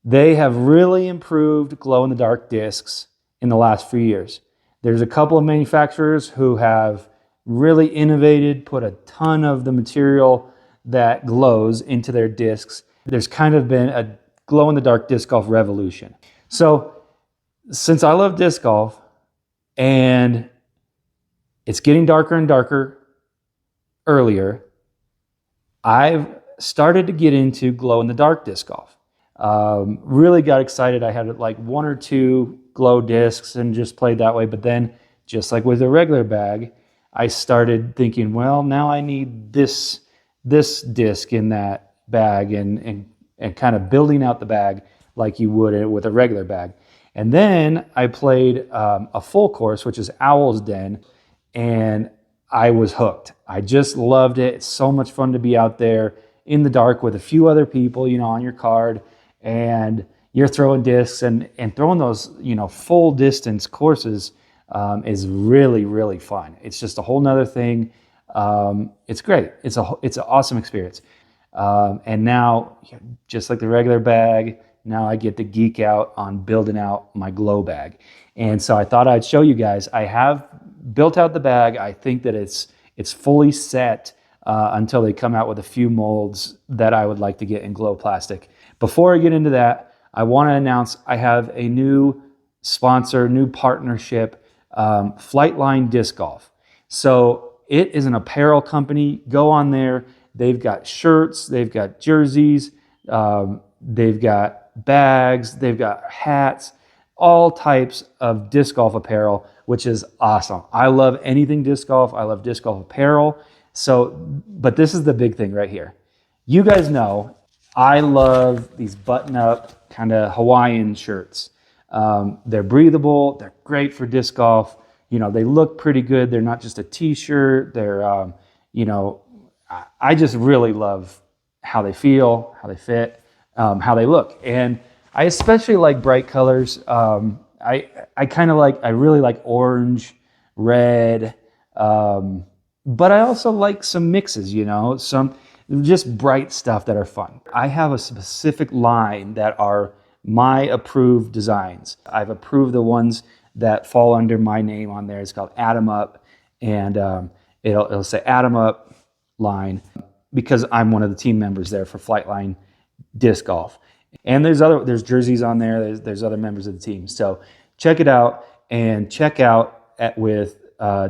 They have really improved glow-in-the-dark discs in the last few years. There's a couple of manufacturers who have really innovated, put a ton of the material that glows into their discs. There's kind of been a glow-in-the-dark disc golf revolution. So since I love disc golf and it's getting darker and darker earlier, I've started to get into glow-in-the-dark disc golf. Really got excited. I had like 1 or 2 glow discs and just played that way. But then, just like with a regular bag, I started thinking, well, now I need this disc in that bag, and kind of building out the bag like you would with a regular bag. And then I played a full course, which is Owl's Den, and I was hooked. I just loved it. It's so much fun to be out there in the dark with a few other people, you know, on your card, and you're throwing discs and throwing those, you know, full distance courses is really, really fun. It's just a whole nother thing. It's great. It's an awesome experience. And now, just like the regular bag, now I get to geek out on building out my glow bag. And so I thought I'd show you guys. I have built out the bag. I think that it's fully set until they come out with a few molds that I would like to get in glow plastic. Before I get into that, I want to announce I have a new sponsor, new partnership, Flightline Disc Golf. So it is an apparel company. Go on there. They've got shirts, they've got jerseys, they've got bags, they've got hats, all types of disc golf apparel, which is awesome. I love anything disc golf. I love disc golf apparel. So, but this is the big thing right here. You guys know I love these button-up kind of Hawaiian shirts. They're breathable. They're great for disc golf. You know, they look pretty good. They're not just a t-shirt. They're, you know, I just really love how they feel, how they fit, how they look. And I especially like bright colors. I really like orange, red, but I also like some mixes, you know, some just bright stuff that are fun. I have a specific line that are my approved designs. I've approved the ones that fall under my name on there. It's called Atom Up, and it'll say Atom Up line because I'm one of the team members there for Flightline Disc Golf. And there's jerseys on there. There's other members of the team. So check it out and check out with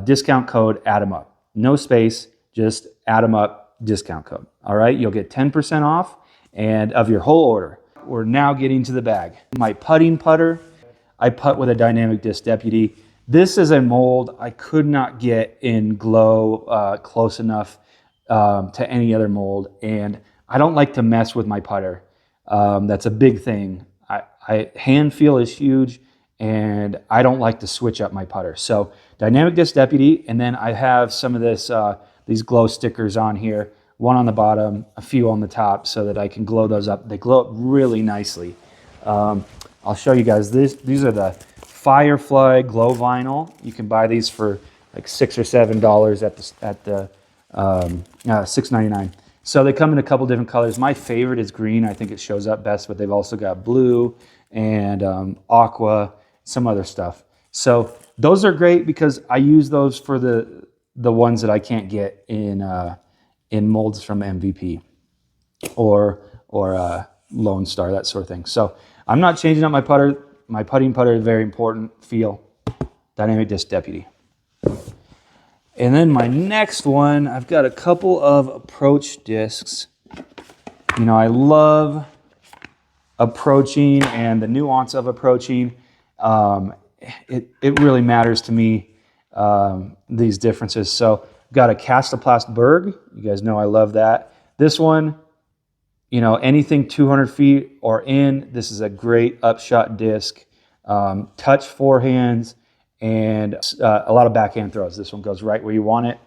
discount code Atom Up. No space, just Atom Up discount code. All right, you'll get 10% off and of your whole order. We're now getting to the bag. My putting putter, I putt with a Dynamic Disc Deputy. This is a mold I could not get in glow close enough to any other mold, and I don't like to mess with my putter. That's a big thing. Hand feel is huge, and I don't like to switch up my putter. So Dynamic Disc Deputy, and then I have some of these glow stickers on here, one on the bottom, a few on the top, so that I can glow those up. They glow up really nicely. I'll show you guys this. These are the Firefly Glow Vinyl. You can buy these for like $6 or $7 at the $6.99. So they come in a couple different colors. My favorite is green. I think it shows up best, but they've also got blue and aqua, some other stuff. So those are great because I use those for the ones that I can't get in molds from MVP or Lone Star, that sort of thing. So I'm not changing up my putter. My putting putter is very important. Feel Dynamic Disc Deputy. And then my next one, I've got a couple of approach discs. You know, I love approaching and the nuance of approaching. It really matters to me, these differences. So I've got a Castoplast Berg. You guys know I love that. This one, you know, anything 200 feet or in, this is a great upshot disc. Touch forehands and a lot of backhand throws. This one goes right where you want it,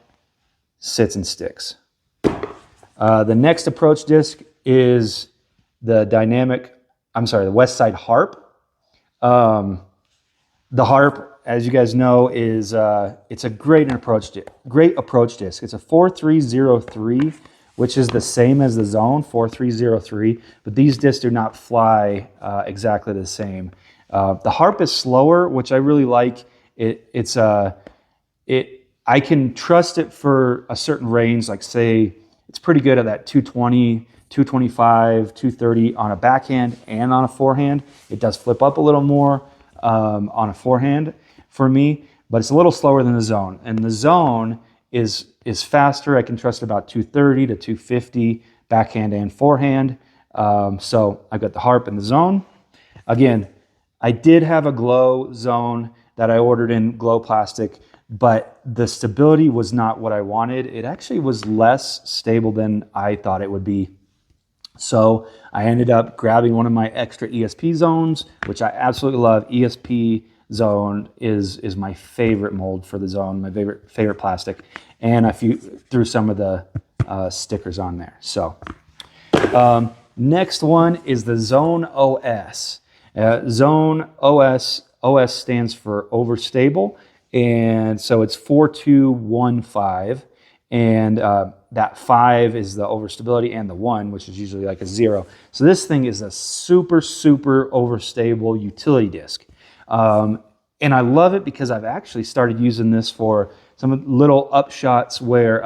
sits and sticks. The next approach disc is the Westside Harp. The Harp, as you guys know, is it's a great approach disc. It's a 4303 which is the same as the Zone 4303, but these discs do not fly exactly the same. The Harp is slower, which I really like. I can trust it for a certain range, like say it's pretty good at that 220, 225, 230 on a backhand and on a forehand. It does flip up a little more on a forehand for me, but it's a little slower than the Zone. And the Zone is faster. I can trust about 230 to 250 backhand and forehand. So I've got the Harp and the Zone. Again, I did have a Glow Zone that I ordered in Glow plastic, but the stability was not what I wanted. It actually was less stable than I thought it would be. So I ended up grabbing one of my extra ESP zones, which I absolutely love. ESP Zone is my favorite mold for the Zone, my favorite plastic. And I threw some of the stickers on there. So next one is the Zone OS. Zone OS stands for overstable. And so it's 4215, and that 5 is the overstability, and the 1, which is usually like a 0. So this thing is a super, super overstable utility disc. And I love it because I've actually started using this for some little upshots where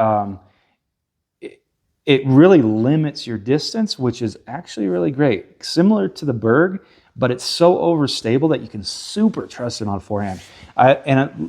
it really limits your distance, which is actually really great. Similar to the Berg, but it's so overstable that you can super trust it on forehand.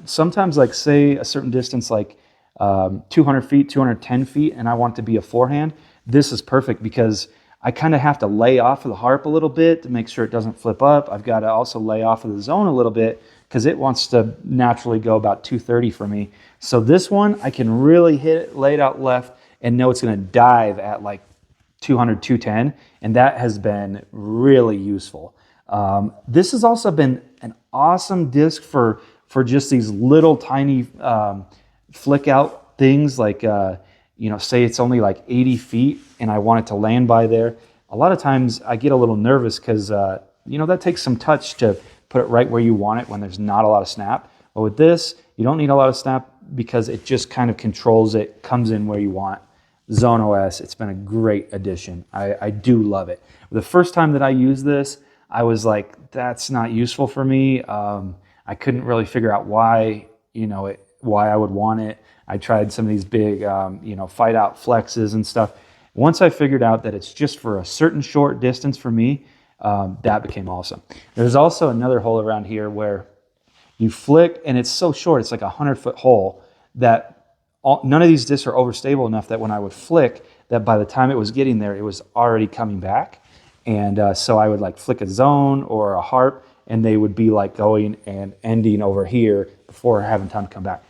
Sometimes, like say a certain distance, like 200 feet, 210 feet, and I want it to be a forehand, this is perfect because I kind of have to lay off of the Harp a little bit to make sure it doesn't flip up. I've got to also lay off of the Zone a little bit because it wants to naturally go about 230 for me. So this one, I can really hit it, lay it out left, and know it's going to dive at like 200, 210, and that has been really useful. This has also been an awesome disc for just these little tiny flick out things, like say it's only like 80 feet and I want it to land by there. A lot of times I get a little nervous because that takes some touch to put it right where you want it when there's not a lot of snap. But with this, you don't need a lot of snap because it just kind of controls it, comes in where you want. Zone OS, it's been a great addition. I do love it. The first time that I used this, I was like, that's not useful for me. I couldn't really figure out why I would want it. I tried some of these big, fight out flexes and stuff. Once I figured out that it's just for a certain short distance for me, that became awesome. There's also another hole around here where you flick, and it's so short, it's like a 100-foot hole that none of these discs are overstable enough that when I would flick, that by the time it was getting there, it was already coming back. And so I would like flick a Zone or a Harp, and they would be like going and ending over here before having time to come back.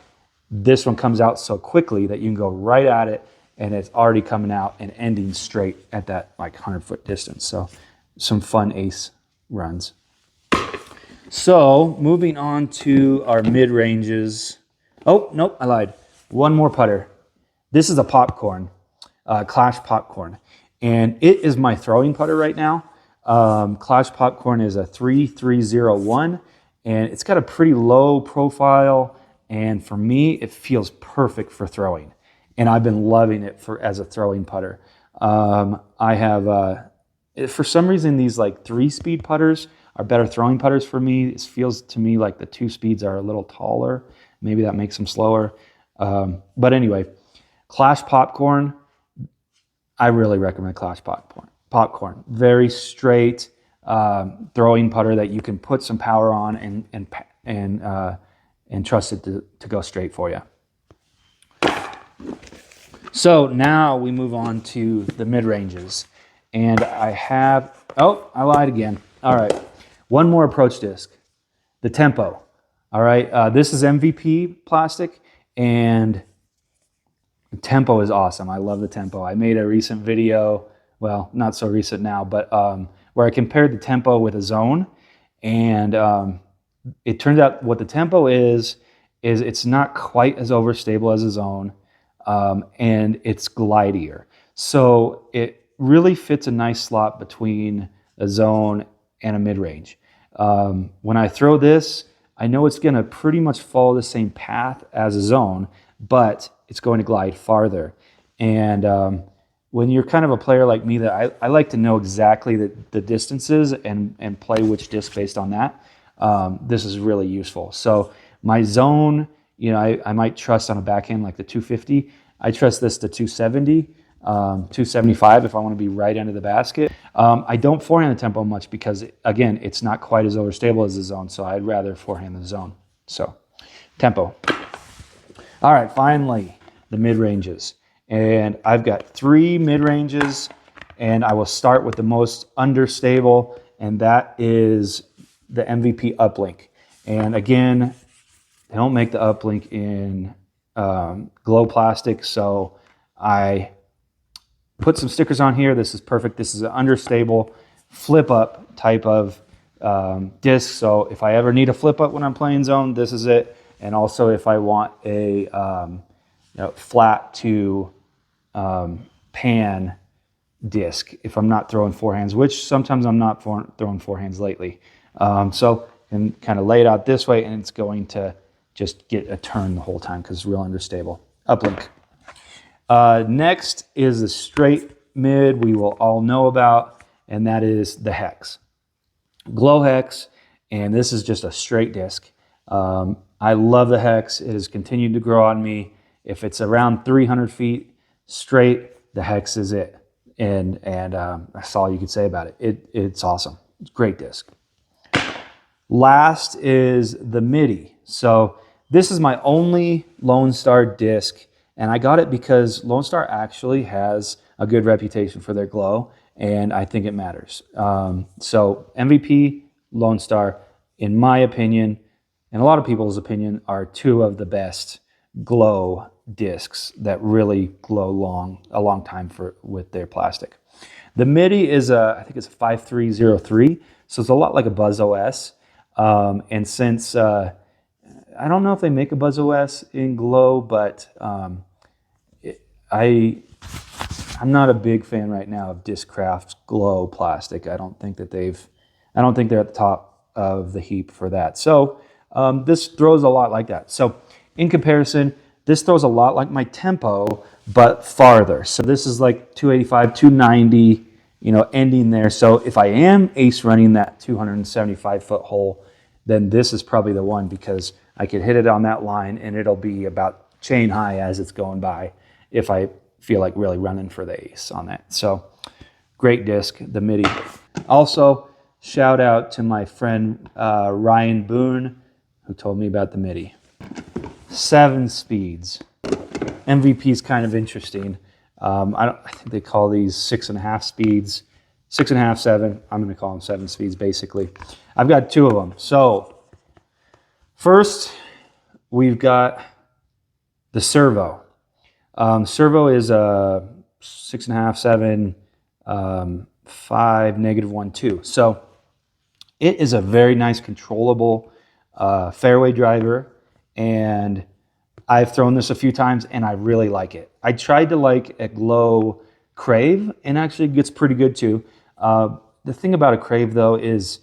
This one comes out so quickly that you can go right at it, and it's already coming out and ending straight at that like 100-foot distance. So some fun ace runs. So moving on to our mid-ranges. Oh, nope, I lied. One more putter. This is a popcorn, Clash popcorn. And it is my throwing putter right now. Clash popcorn is a 3301, and it's got a pretty low profile. And for me, it feels perfect for throwing. And I've been loving it as a throwing putter. I have, for some reason, these like 3-speed putters are better throwing putters for me. It feels to me like the 2 speeds are a little taller. Maybe that makes them slower. But anyway, Clash popcorn, I really recommend Clash popcorn. Very straight throwing putter that you can put some power on and trust it to go straight for you. So now we move on to the mid-ranges. And I lied again. All right, one more approach disc, the Tempo. All right, this is MVP plastic, and the Tempo is awesome. I love the Tempo. I made a recent video, well, not so recent now, but where I compared the Tempo with a Zone, and it turns out what the Tempo is it's not quite as overstable as a Zone, and it's glidier. So it really fits a nice slot between a Zone and a mid-range. When I throw this, I know it's going to pretty much follow the same path as a Zone, but it's going to glide farther. And when you're kind of a player like me, that I like to know exactly the distances and play which disc based on that. This is really useful. So my zone, I might trust on a backhand like the 250. I trust this to 270, 275 if I want to be right under the basket. I don't forehand the tempo much because, again, it's not quite as overstable as the zone, so I'd rather forehand the zone. So tempo. All right, finally, the mid-ranges. And I've got 3 mid-ranges, and I will start with the most understable, and that is the MVP Uplink. And again, they don't make the Uplink in glow plastic, so I put some stickers on here. This is perfect. This is an understable flip-up type of disc, so if I ever need a flip-up when I'm playing zone, this is it. And also if I want a flat to pan disc, if I'm not throwing forehands, which sometimes I'm not throwing forehands lately. So and kind of lay it out this way, and it's going to just get a turn the whole time because it's real understable. Uplink. Next is the straight mid we will all know about, and that is the Hex. Glow Hex, and this is just a straight disc. I love the Hex. It has continued to grow on me. If it's around 300 feet straight, the Hex is it. And that's all you could say about it. It's awesome. It's a great disc. Last is the Middy. So this is my only Lone Star disc, and I got it because Lone Star actually has a good reputation for their glow, and I think it matters. So MVP, Lone Star, in my opinion, and a lot of people's opinion, are 2 of the best glow discs that really glow a long time with their plastic. The Middy is I think it's a 5303, so it's a lot like a Buzz OS. And since I don't know if they make a Buzz OS in glow, but I'm not a big fan right now of Discraft's glow plastic. I don't think they're at the top of the heap for that. So this throws a lot like that. So in comparison, this throws a lot like my tempo, but farther. So this is like 285, 290, ending there. So if I am ace running that 275-foot hole, then this is probably the one, because I could hit it on that line and it'll be about chain high as it's going by if I feel like really running for the ace on that. So great disc, the Middy. Also, shout out to my friend Ryan Boone, who told me about the Middy. 7 speeds. MVP is kind of interesting. I think they call these 6.5 speeds. 6.5, 7. I'm going to call them 7 speeds, basically. I've got 2 of them. So first, we've got the Servo. Servo is a 6.5, 7, 5, -1, 2. So it is a very nice controllable fairway driver, and I've thrown this a few times and I really like it. I tried to like a glow Crave, and actually it gets pretty good too. The thing about a Crave though is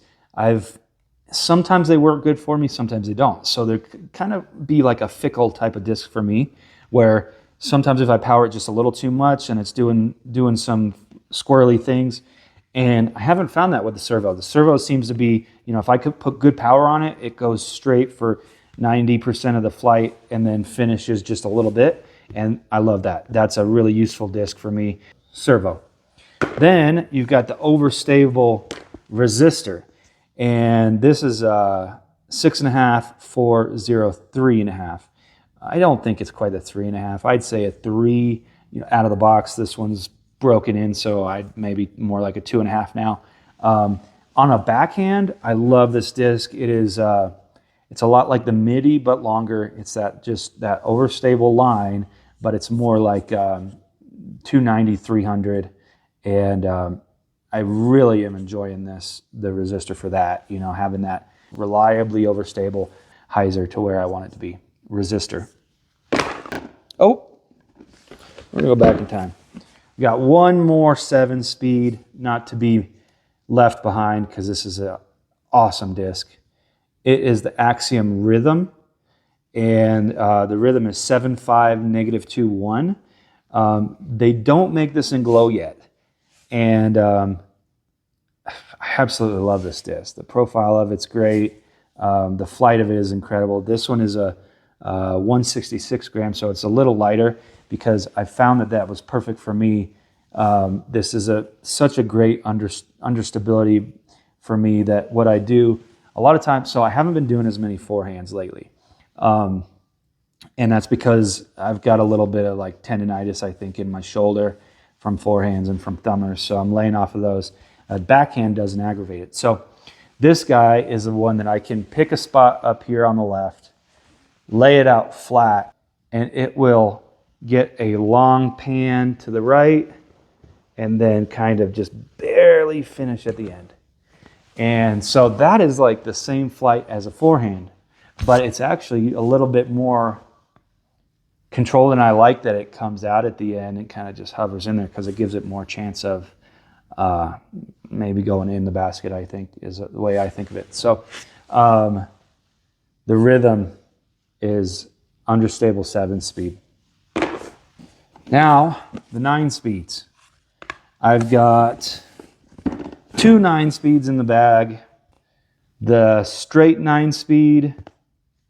sometimes they work good for me, sometimes they don't. So they kind of be like a fickle type of disc for me, where sometimes if I power it just a little too much and it's doing some squirrely things. And I haven't found that with the Servo. The Servo seems to be, if I could put good power on it, it goes straight for 90% of the flight and then finishes just a little bit. And I love that. That's a really useful disc for me. Servo. Then you've got the overstable Resistor. And this is 6.5, 4, 0, 3.5. I don't think it's quite a 3.5. I'd say a 3, out of the box. This one's broken in, so I'd maybe more like a 2.5 now. On a backhand, I love this disc. It is it's a lot like the Middy, but longer. It's that overstable line, but it's more like 290, 300, and I really am enjoying the Resistor for that. Having that reliably overstable hyzer to where I want it to be. Resistor. Oh, we're gonna go back in time. We got one more 7-speed, not to be left behind, because this is an awesome disc. It is the Axiom Rhythm, and the rhythm is 7.5, -2.1. They don't make this in glow yet. And I absolutely love this disc. The profile of it's great. The flight of it is incredible. This one is a 166 grams, so it's a little lighter because I found that was perfect for me. This is such a great understability for me that what I do a lot of times, so I haven't been doing as many forehands lately. And that's because I've got a little bit of like tendonitis, I think, in my shoulder from forehands and from thumbers. So I'm laying off of those. Backhand doesn't aggravate it. So this guy is the one that I can pick a spot up here on the left, lay it out flat, and it will get a long pan to the right and then kind of just barely finish at the end. And so that is like the same flight as a forehand, but it's actually a little bit more controlled, and I like that it comes out at the end and kind of just hovers in there because it gives it more chance of maybe going in the basket, I think, is the way I think of it. So the rhythm is understable 7-speed. Now, the 9-speeds. I've got 2 9-speeds in the bag. The straight 9-speed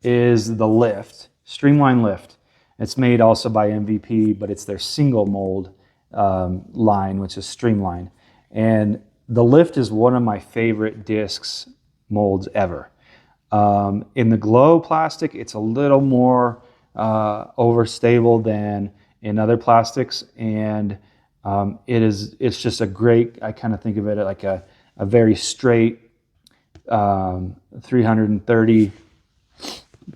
is the lift, Streamline Lift. It's made also by MVP, but it's their single mold line, which is Streamline. And the lift is one of my favorite discs molds ever. In the glow plastic, it's a little more overstable than in other plastics, and it's just a great, I kind of think of it like a very straight 330,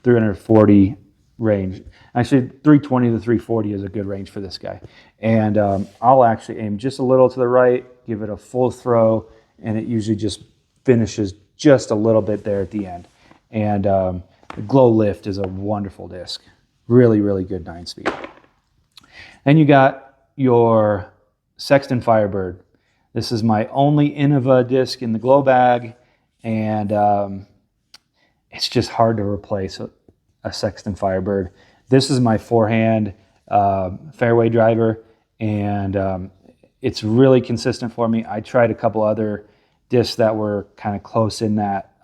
340 range. Actually, 320 to 340 is a good range for this guy. And I'll actually aim just a little to the right, give it a full throw, and it usually just finishes just a little bit there at the end. And the Glow Lift is a wonderful disc. Really, really good 9-speed. Then you got your Sexton Firebird. This is my only Innova disc in the Glow bag, and it's just hard to replace a Sexton Firebird. This is my forehand fairway driver, and it's really consistent for me. I tried a couple other discs that were kind of close in that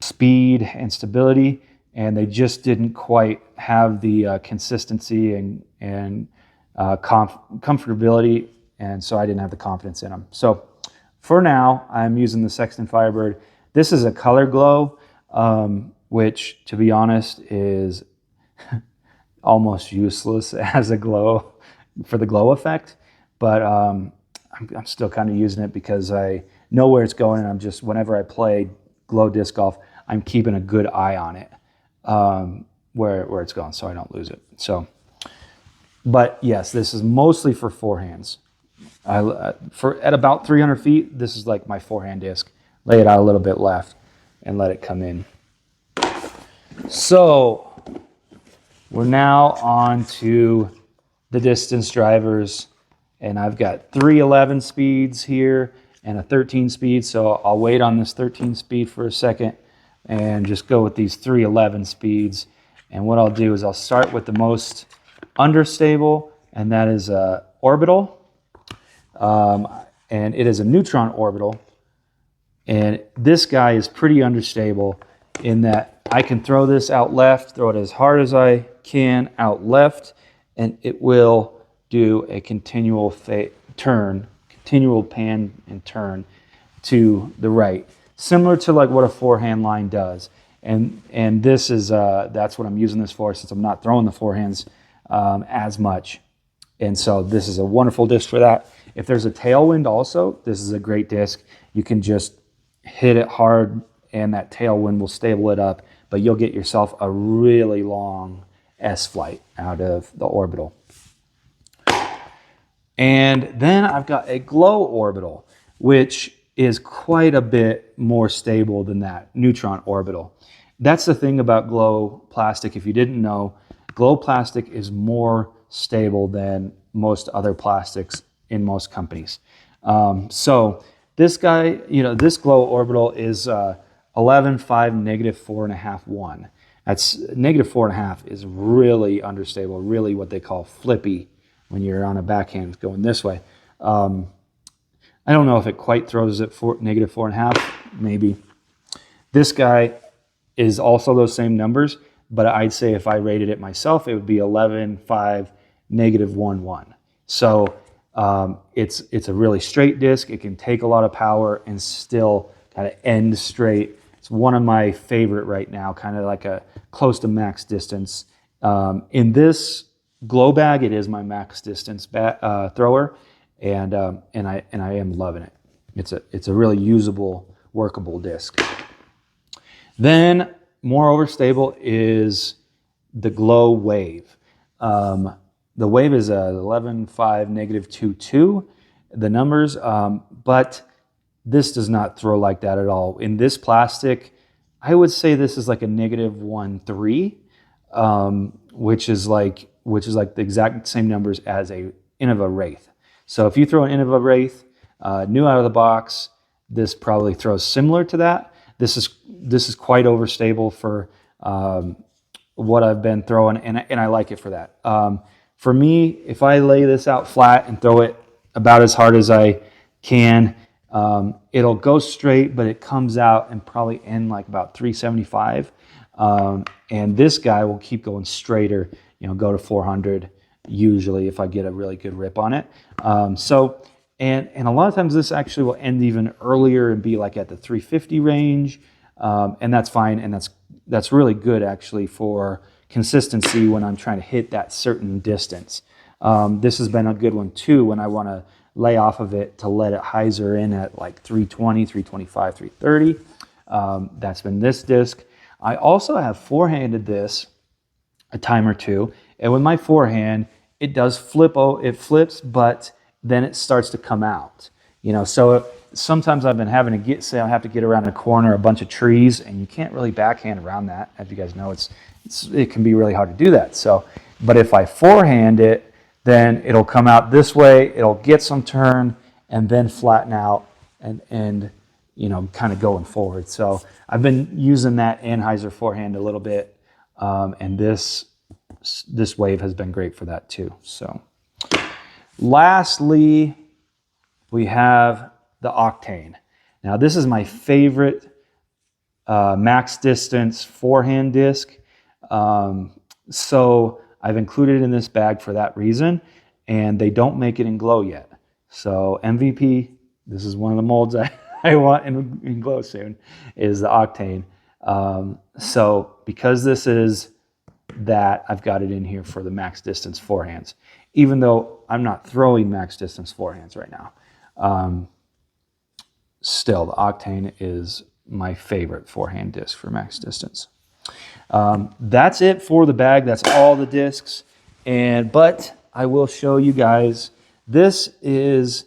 speed and stability, and they just didn't quite have the consistency and comfortability, and so I didn't have the confidence in them. So for now, I'm using the Sexton Firebird. This is a color glow, which, to be honest, is almost useless as a glow for the glow effect, but I'm still kind of using it because I know where it's going, and I'm just, whenever I play glow disc golf, I'm keeping a good eye on it, where it's going, so I don't lose it. So, but yes, this is mostly for forehands. At about 300 feet, this is like my forehand disc. Lay it out a little bit left and let it come in. So we're now on to the distance drivers, and I've got 3 11 speeds here and a 13 speed. So I'll wait on this 13 speed for a second and just go with these 3 11 speeds. And what I'll do is I'll start with the most understable, and that is Orbital. And it is a Neutron Orbital. And this guy is pretty unstable in that I can throw this out left, throw it as hard as I can out left, and it will do a continual pan and turn to the right, similar to like what a forehand line does. And this is that's what I'm using this for, since I'm not throwing the forehands as much. And so this is a wonderful disc for that. If there's a tailwind also, this is a great disc. You can just hit it hard and that tailwind will stable it up, but you'll get yourself a really long S-flight out of the Orbital. And then I've got a Glow Orbital, which is quite a bit more stable than that Neutron Orbital. That's the thing about Glow plastic. If you didn't know, Glow plastic is more stable than most other plastics in most companies. So this guy, this Glow Orbital is 11.5, -4.5, 1. That's -4.5 is really understable, really what they call flippy when you're on a backhand going this way. I don't know if it quite throws it for -4.5, maybe. This guy is also those same numbers, but I'd say if I rated it myself, it would be 11, 5, -1, 1. So it's a really straight disc. It can take a lot of power and still kind of end straight. It's one of my favorite right now, kind of like a close to max distance. In this glow bag, it is my max distance thrower, and I am loving it. It's a really usable, workable disc. Then more overstable is the Glow Wave. The Wave is a 11, 5, -2.2, the numbers, but this does not throw like that at all. In this plastic, I would say this is like a -1.3, which is like the exact same numbers as a Innova Wraith. So if you throw an Innova Wraith new out of the box, this probably throws similar to that. This is quite overstable for what I've been throwing, and I like it for that. For me, if I lay this out flat and throw it about as hard as I can, it'll go straight, but it comes out and probably end like about 375. And this guy will keep going straighter, go to 400 usually if I get a really good rip on it. And a lot of times this actually will end even earlier and be like at the 350 range, and that's fine, and that's really good actually for consistency when I'm trying to hit that certain distance. This has been a good one too when I want to lay off of it to let it hyzer in at like 320, 325, 330. That's been this disc. I also have forehanded this a time or two, and with my forehand, it does flip. It flips, but then it starts to come out. So sometimes I've been having to say I have to get around a corner, a bunch of trees, and you can't really backhand around that. As you guys know, it can be really hard to do that. So, but if I forehand it, then it'll come out this way, it'll get some turn, and then flatten out and kind of going forward. So I've been using that Anheuser forehand a little bit, and this Wave has been great for that too. So lastly, we have the Octane. Now this is my favorite max distance forehand disc. So I've included it in this bag for that reason, and they don't make it in glow yet. So MVP, this is one of the molds I want in glow soon, is the Octane. So because this is that, I've got it in here for the max distance forehands, even though I'm not throwing max distance forehands right now. Still, the Octane is my favorite forehand disc for max distance. That's it for the bag. That's all the discs. But I will show you guys. This is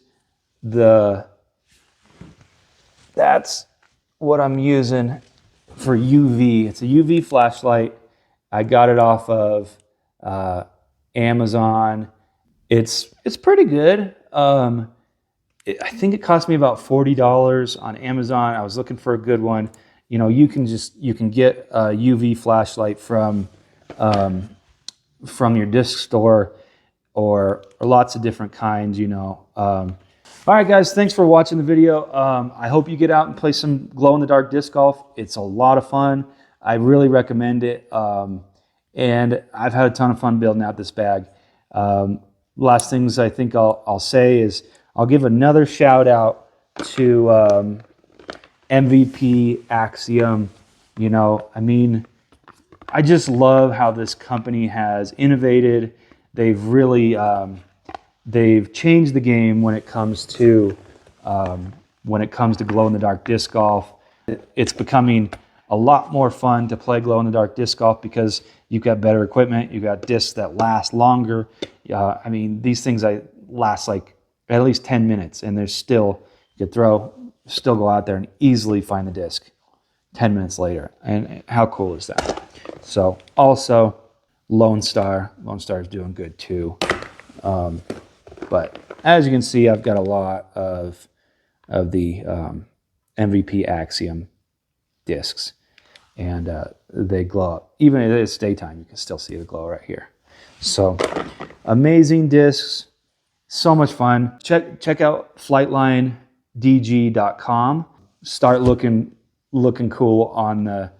that's what I'm using for UV. It's a UV flashlight. I got it off of Amazon. It's pretty good. I think it cost me about $40 on Amazon. I was looking for a good one. You can get a UV flashlight from your disc store or lots of different kinds. All right, guys, thanks for watching the video. I hope you get out and play some glow-in-the-dark disc golf. It's a lot of fun. I really recommend it, and I've had a ton of fun building out this bag. Last things I think I'll say is I'll give another shout out to MVP Axiom. I just love how this company has innovated. They've really they've changed the game when it comes to glow-in-the-dark disc golf. It's becoming a lot more fun to play glow-in-the-dark disc golf because you've got better equipment, you've got discs that last longer. These things last like at least 10 minutes, and there's still, you could still go out there and easily find the disc 10 minutes later. And how cool is that? So also Lone Star is doing good too. But as you can see, I've got a lot of the MVP Axiom discs, and they glow up. Even if it's daytime, you can still see the glow right here. So amazing discs, so much fun. Check out flightlinedg.com. Start looking cool on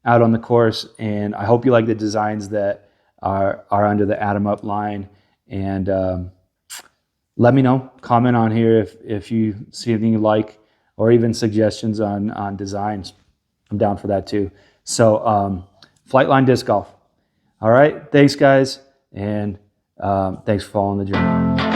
out on the course, and I hope you like the designs that are under the Atom Up line. And let me know, comment on here if you see anything you like, or even suggestions on designs. I'm down for that too. So Flightline Disc Golf. All right, thanks guys, and thanks for following the journey.